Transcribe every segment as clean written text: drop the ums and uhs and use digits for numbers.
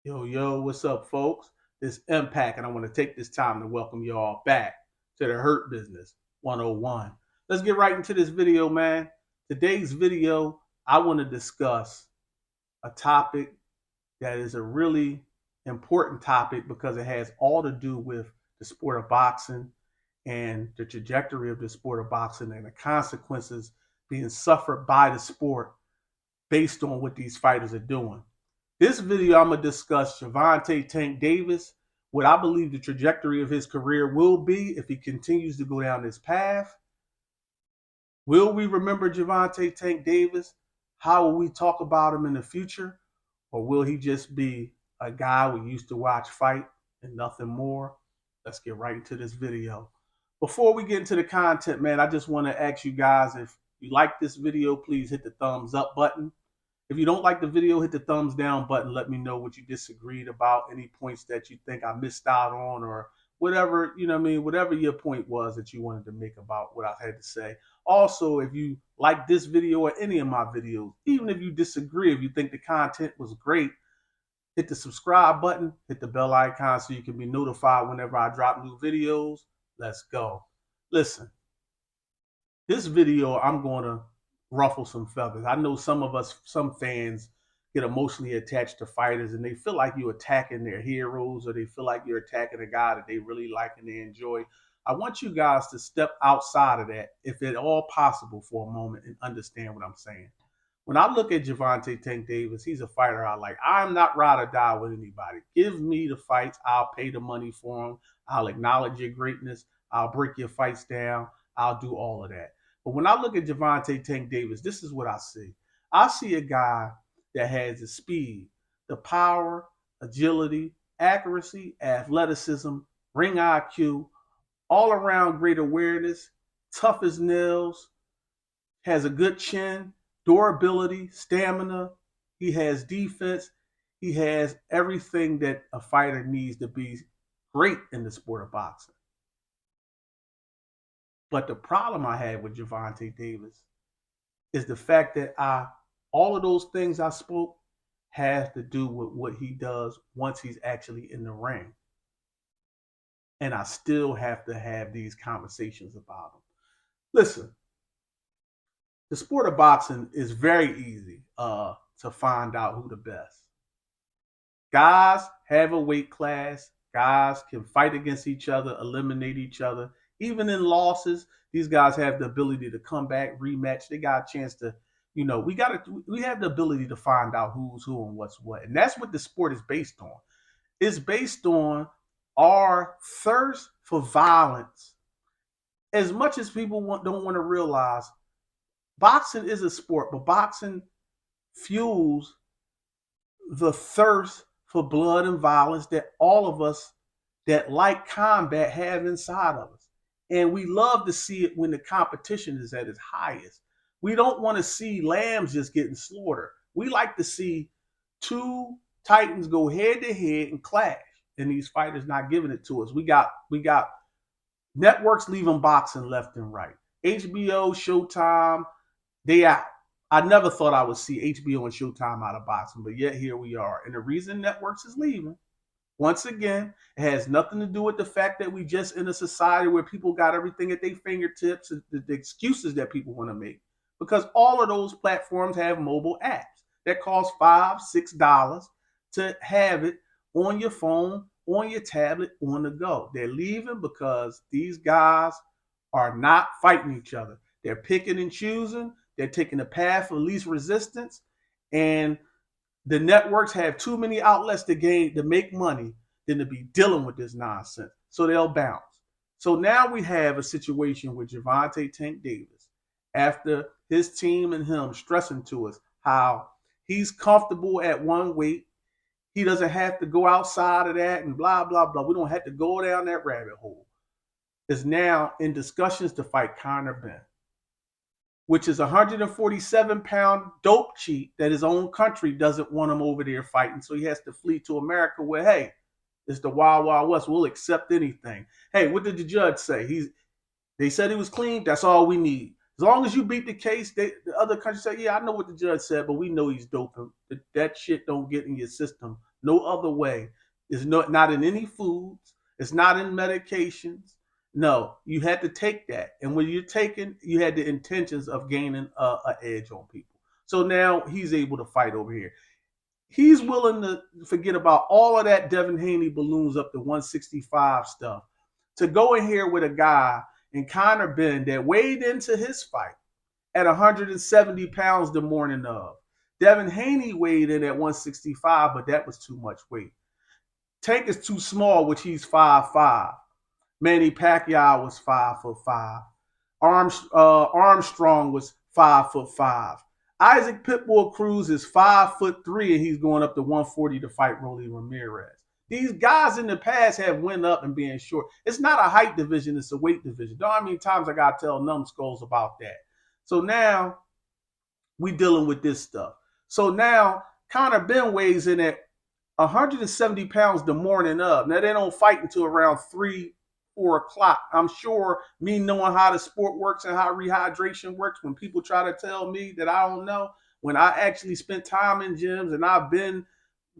Yo, what's up, folks? This Impact, and I want to take this time to welcome you all back to the Hurt Business 101. Let's get right into this video, man. Today's video, I want to discuss a topic that is a really important topic because it has all to do with the sport of boxing and the trajectory of the sport of boxing and the consequences being suffered by the sport based on what these fighters are doing. This video, I'm going to discuss Gervonta Tank Davis, what I believe the trajectory of his career will be if he continues to go down this path. Will we remember Gervonta Tank Davis? How will we talk about him in the future? Or will he just be a guy we used to watch fight and nothing more? Let's get right into this video. Before we get into the content, man, I just want to ask you guys, if you like this video, please hit the thumbs up button. If you don't like the video, hit the thumbs down button. Let me know what you disagreed about, any points that you think I missed out on, or whatever, whatever your point was that you wanted to make about what I had to say. Also, if you like this video or any of my videos, even if you disagree, if you think the content was great, hit the subscribe button, hit the bell icon so you can be notified whenever I drop new videos. Let's go. Listen, this video, I'm going to ruffle some feathers. I know some fans get emotionally attached to fighters and they feel like you're attacking their heroes, or they feel like you're attacking a guy that they really like and they enjoy. I want you guys to step outside of that, if at all possible, for a moment and understand what I'm saying. When I look at Gervonta Tank Davis, he's a fighter I like. I'm not ride or die with anybody. Give me the fights. I'll pay the money for them. I'll acknowledge your greatness. I'll break your fights down. I'll do all of that. But when I look at Gervonta Tank Davis, this is what I see. I see a guy that has the speed, the power, agility, accuracy, athleticism, ring IQ, all around great awareness, tough as nails, has a good chin, durability, stamina. He has defense. He has everything that a fighter needs to be great in the sport of boxing. But the problem I had with Gervonta Davis is the fact that all of those things I spoke has to do with what he does once he's actually in the ring. And I still have to have these conversations about him. Listen, the sport of boxing is very easy to find out who the best. Guys have a weight class. Guys can fight against each other, eliminate each other. Even in losses, these guys have the ability to come back, rematch. They got a chance to, we have the ability to find out who's who and what's what. And that's what the sport is based on. It's based on our thirst for violence. As much as people don't want to realize, boxing is a sport, but boxing fuels the thirst for blood and violence that all of us that like combat have inside of us. And we love to see it when the competition is at its highest. We don't want to see lambs just getting slaughtered. We like to see two titans go head to head and clash, and these fighters not giving it to us. We got networks leaving boxing left and right. HBO, Showtime, they out. I never thought I would see HBO and Showtime out of boxing, but yet here we are. And the reason networks is leaving, once again, it has nothing to do with the fact that we just in a society where people got everything at their fingertips, the excuses that people want to make. Because all of those platforms have mobile apps that cost $5, $6 to have it on your phone, on your tablet, on the go. They're leaving because these guys are not fighting each other. They're picking and choosing. They're taking the path of least resistance, and the networks have too many outlets to make money than to be dealing with this nonsense. So they'll bounce. So now we have a situation with Gervonta Tank Davis, after his team and him stressing to us how he's comfortable at one weight. He doesn't have to go outside of that and blah, blah, blah. We don't have to go down that rabbit hole. Is now in discussions to fight Conor Benn, which is a 147-pound dope cheat that his own country doesn't want him over there fighting. So he has to flee to America where, hey, it's the Wild Wild West. We'll accept anything. Hey, what did the judge say? They said he was clean. That's all we need. As long as you beat the case, the other countries say, yeah, I know what the judge said, but we know he's doping. That shit don't get in your system No other way. It's not in any foods. It's not in medications. No, you had to take that. And when you're taking, you had the intentions of gaining a edge on people. So now he's able to fight over here. He's willing to forget about all of that Devin Haney balloons up to 165 stuff to go in here with a guy in Conor Ben that weighed into his fight at 170 pounds the morning of. Devin Haney weighed in at 165, but that was too much weight. Tank is too small, which he's 5'5". Manny Pacquiao was 5'5". Armstrong was 5'5". Isaac Pitbull Cruz is 5'3", and he's going up to 140 to fight Rolly Ramirez. These guys in the past have went up and being short. It's not a height division; it's a weight division. Don't how many times I gotta tell numbskulls about that. So now we dealing with this stuff. So now Conor Ben weighs in at 170 pounds the morning of. Now they don't fight until around 3-4 o'clock. I'm sure me knowing how the sport works and how rehydration works, when people try to tell me that I don't know, when I actually spent time in gyms and I've been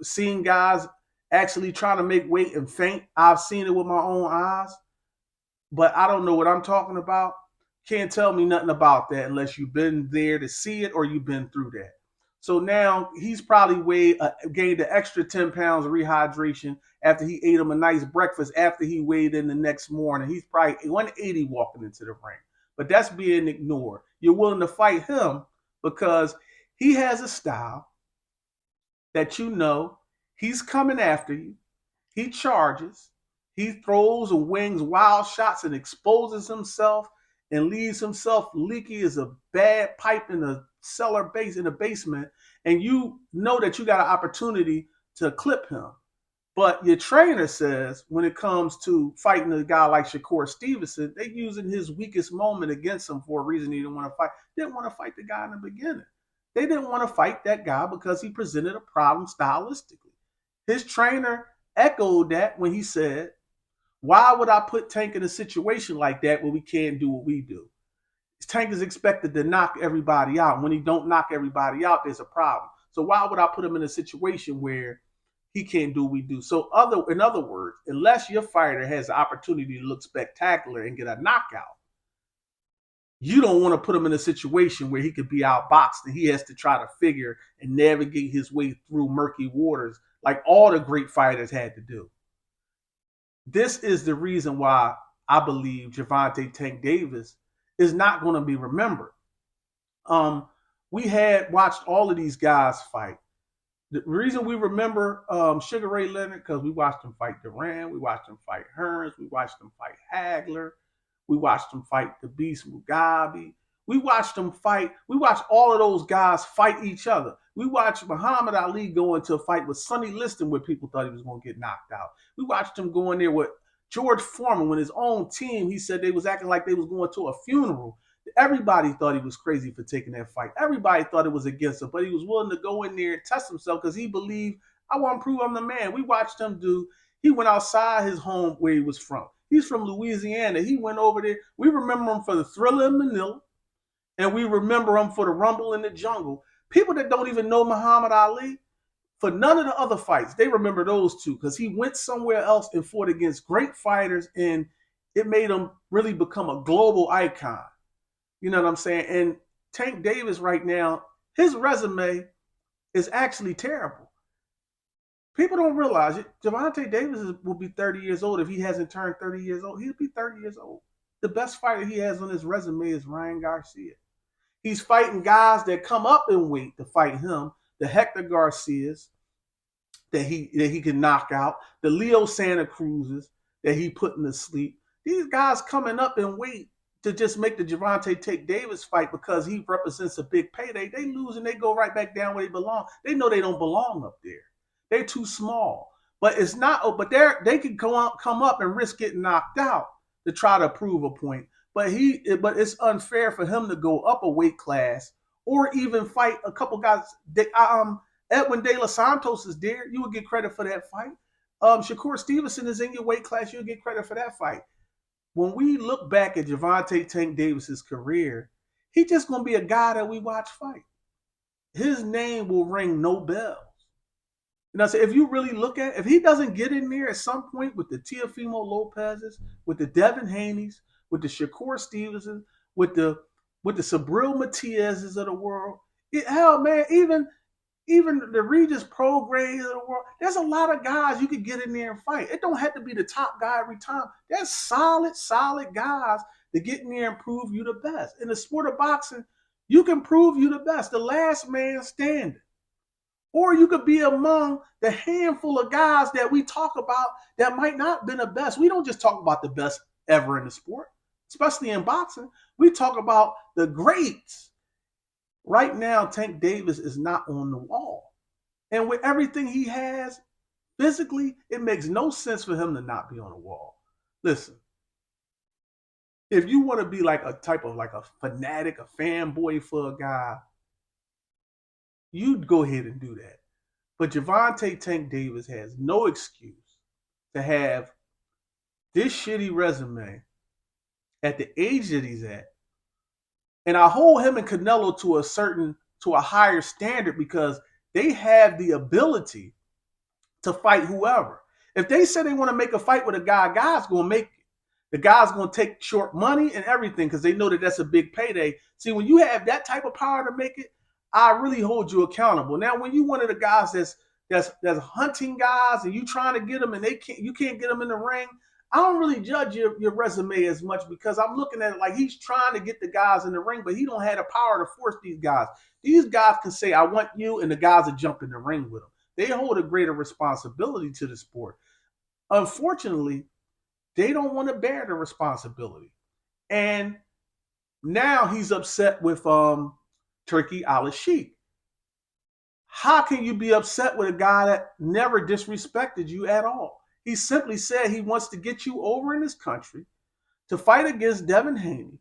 seeing guys actually trying to make weight and faint, I've seen it with my own eyes, but I don't know what I'm talking about. Can't tell me nothing about that unless you've been there to see it or you've been through that. So now he's probably gained an extra 10 pounds of rehydration after he ate him a nice breakfast after he weighed in the next morning. He's probably 180 walking into the ring. But that's being ignored. You're willing to fight him because he has a style that you know he's coming after you. He charges. He throws and wings wild shots and exposes himself and leaves himself leaky as a bad pipe in the cellar base in the basement. And you know that you got an opportunity to clip him. But your trainer says when it comes to fighting a guy like Shakur Stevenson, they're using his weakest moment against him for a reason he didn't want to fight. They didn't want to fight the guy in the beginning. They didn't want to fight that guy because he presented a problem stylistically. His trainer echoed that when he said, why would I put Tank in a situation like that where we can't do what we do? Tank is expected to knock everybody out. When he don't knock everybody out, there's a problem. So why would I put him in a situation where he can't do what we do? So in other words, unless your fighter has the opportunity to look spectacular and get a knockout, you don't want to put him in a situation where he could be outboxed and he has to try to figure and navigate his way through murky waters like all the great fighters had to do. This is the reason why I believe Gervonta Tank Davis is not going to be remembered. We had watched all of these guys fight. The reason we remember Sugar Ray Leonard, because we watched him fight Duran, we watched him fight Hearns, we watched him fight Hagler, we watched him fight the Beast Mugabe. We watched all of those guys fight each other. We watched Muhammad Ali go into a fight with Sonny Liston where people thought he was going to get knocked out. We watched him go in there with George Foreman when his own team, he said they was acting like they was going to a funeral. Everybody thought he was crazy for taking that fight. Everybody thought it was against him, but he was willing to go in there and test himself because he believed, I want to prove I'm the man. We watched him he went outside his home where he was from. He's from Louisiana. He went over there. We remember him for the Thriller in Manila, and we remember him for the Rumble in the Jungle. People that don't even know Muhammad Ali, for none of the other fights, they remember those two because he went somewhere else and fought against great fighters, and it made him really become a global icon. You know what I'm saying? And Tank Davis right now, his resume is actually terrible. People don't realize it. Gervonta Davis will be 30 years old if he hasn't turned 30 years old. He'll be 30 years old. The best fighter he has on his resume is Ryan Garcia. He's fighting guys that come up in weight to fight him. The Hector Garcias that he can knock out. The Leo Santa Cruzes that he put in to sleep. These guys coming up in weight to just make the Gervonta Tank Davis fight because he represents a big payday. They lose and they go right back down where they belong. They know they don't belong up there. They're too small. But it's not. But they can come up and risk getting knocked out to try to prove a point. But it's unfair for him to go up a weight class or even fight a couple guys. Edwin De Los Santos is there. You would get credit for that fight. Shakur Stevenson is in your weight class. You'll get credit for that fight. When we look back at Gervonta Tank Davis's career, he's just going to be a guy that we watch fight. His name will ring no bells. And I said, if you really look at, if he doesn't get in there at some point with the Teofimo Lopez's, with the Devin Haney's, with the Shakur Stevenson, with the Sabril Matias's of the world, hell man, even the Regis Prograis of the world, there's a lot of guys you could get in there and fight. It don't have to be the top guy every time. There's solid guys to get in there and prove you the best. In the sport of boxing, you can prove you the best, the last man standing. Or you could be among the handful of guys that we talk about that might not be the best. We don't just talk about the best ever in the sport, especially in boxing. We talk about the greats. Right now, Tank Davis is not on the wall. And with everything he has physically, it makes no sense for him to not be on the wall. Listen, if you want to be like a type of like a fanatic, a fanboy for a guy, you'd go ahead and do that. But Gervonta Tank Davis has no excuse to have this shitty resume at the age that he's at. And I hold him and Canelo to a higher standard because they have the ability to fight whoever. If they say they want to make a fight with a guy, guy's going to make it. The guy's going to take short money and everything because they know that that's a big payday. See, when you have that type of power to make it, I really hold you accountable. Now, when you one of the guys that's hunting guys and you trying to get them and you can't get them in the ring, I don't really judge your resume as much because I'm looking at it like he's trying to get the guys in the ring, but he don't have the power to force these guys. These guys can say, I want you, and the guys will jump in the ring with them. They hold a greater responsibility to the sport. Unfortunately, they don't want to bear the responsibility. And now he's upset with Turkey Al-Sheikh. How can you be upset with a guy that never disrespected you at all? He simply said he wants to get you over in this country to fight against Devin Haney.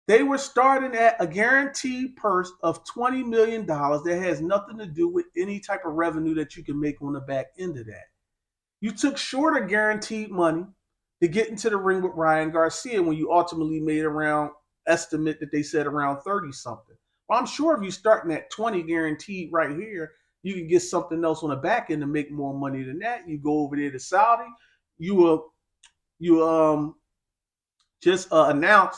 They were starting at a guaranteed purse of $20 million that has nothing to do with any type of revenue that you can make on the back end of that. You took shorter guaranteed money to get into the ring with Ryan Garcia when you ultimately made around, estimate that they said around 30 something. Well, I'm sure if you're starting at 20 guaranteed right here, you can get something else on the back end to make more money than that. You go over there to Saudi, you just announce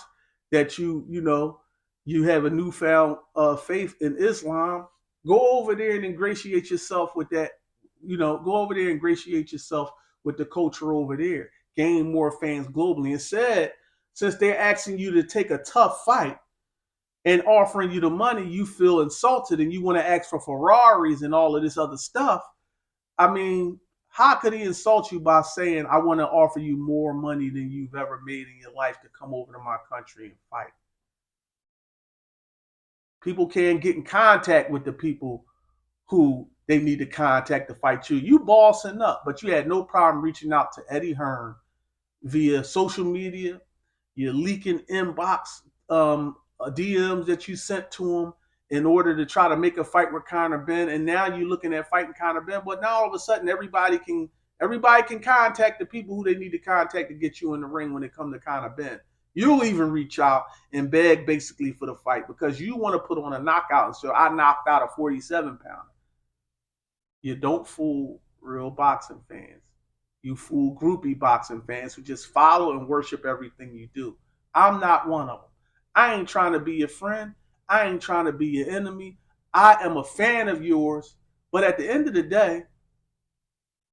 that you have a newfound faith in Islam. Go over there and ingratiate yourself with that. Go over there and ingratiate yourself with the culture over there. Gain more fans globally. Instead, since they're asking you to take a tough fight and offering you the money, you feel insulted and you want to ask for Ferraris and all of this other stuff. I mean, how could he insult you by saying, I want to offer you more money than you've ever made in your life to come over to my country and fight? People can't get in contact with the people who they need to contact to fight you. You bossing up, but you had no problem reaching out to Eddie Hearn via social media. You're leaking inbox DMs that you sent to him in order to try to make a fight with Conor Benn, and now you're looking at fighting Conor Benn. But now all of a sudden, everybody can contact the people who they need to contact to get you in the ring when it comes to Conor Benn. You'll even reach out and beg basically for the fight because you want to put on a knockout and so I knocked out a 47-pounder. You don't fool real boxing fans. You fool groupie boxing fans who just follow and worship everything you do. I'm not one of them. I ain't trying to be your friend. I ain't trying to be your enemy. I am a fan of yours. But at the end of the day,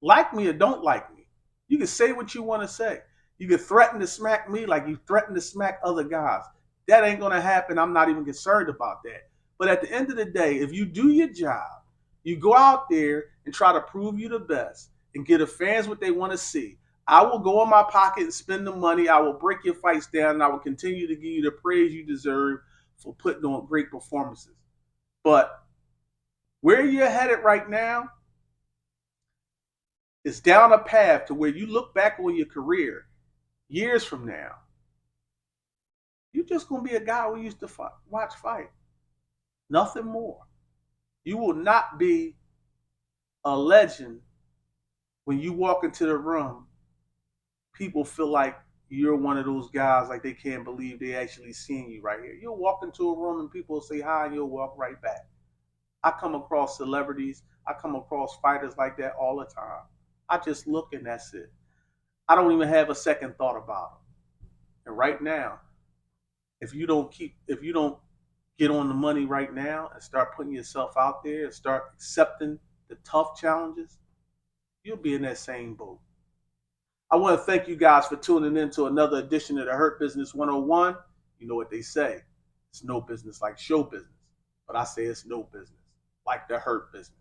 like me or don't like me, you can say what you want to say. You can threaten to smack me like you threaten to smack other guys. That ain't going to happen. I'm not even concerned about that. But at the end of the day, if you do your job, you go out there and try to prove you the best and get the fans what they want to see. I will go in my pocket and spend the money. I will break your fights down and I will continue to give you the praise you deserve for putting on great performances. But where you're headed right now is down a path to where you look back on your career years from now. You're just going to be a guy we used to watch fight. Nothing more. You will not be a legend when you walk into the room. People feel like you're one of those guys like they can't believe they actually seeing you right here. You'll walk into a room and people will say hi and you'll walk right back. I come across celebrities I come across fighters like that all the time. I just look and that's it. I don't even have a second thought about them. And right now, if you don't get on the money right now and start putting yourself out there and start accepting the tough challenges, you'll be in that same boat. I want to thank you guys for tuning in to another edition of the Hurt Business 101. You know what they say. It's no business like show business. But I say it's no business like the hurt business.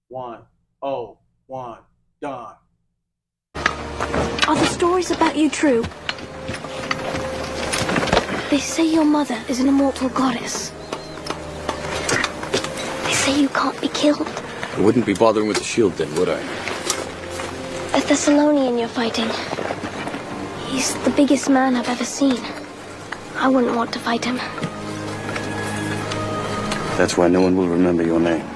101 done. Are the stories about you true? They say your mother is an immortal goddess. They say you can't be killed. I wouldn't be bothering with the shield then, would I? A Thessalonian you're fighting. He's the biggest man I've ever seen. I wouldn't want to fight him. That's why no one will remember your name.